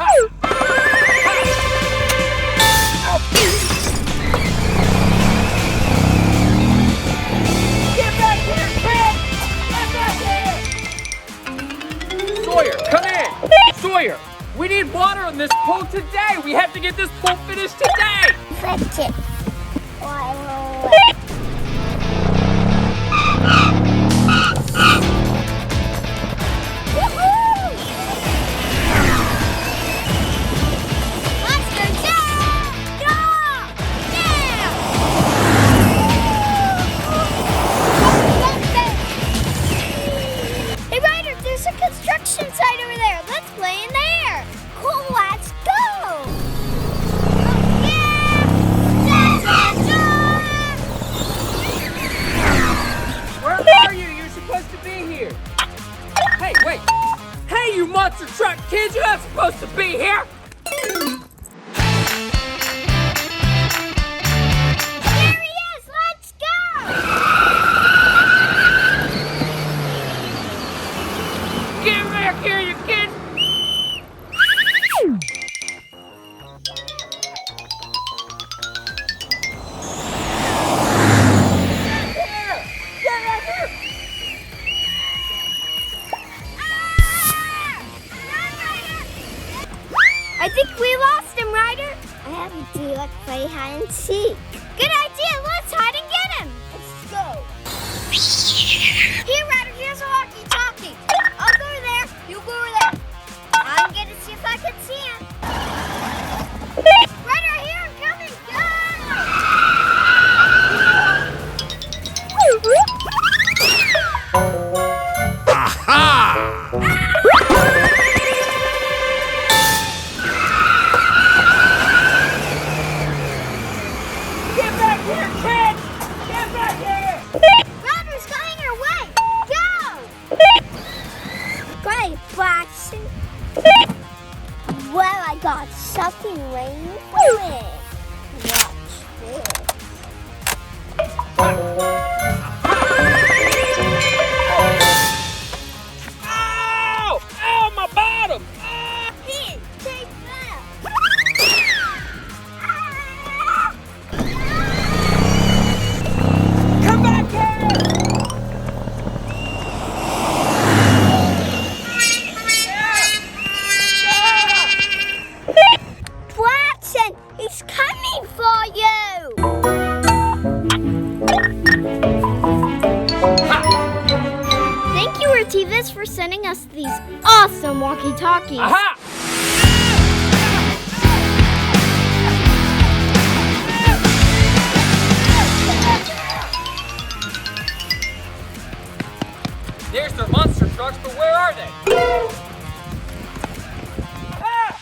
Get back here, kid! Get back here! Sawyer, come in! Sawyer, we need water on this pool today! We have to get this pool finished today! Fetch it. Hey, you monster truck kids, you're not supposed to be here! There he is! Let's go! Get back here, you kids! I think we lost him, Ryder. I have a idea. Let's play hide and seek. Good idea. Let's hide and get him. Let's go. Here, Ryder. Here's a walkie-talkie. I'll go over there. You go over there. I'm going to see if I can see him. Ryder, here I'm coming. Go! Aha! Ryder's going your way! Go! Great, Braxton. Well, I got something raining for it. Watch this. Ow! Ow, my bottom! Here, take that. Come back here! Braxton, he's coming for you! Thank you, Ortivas, for sending us these awesome walkie-talkies. Aha! There's their monster trucks, but where are they? Ah!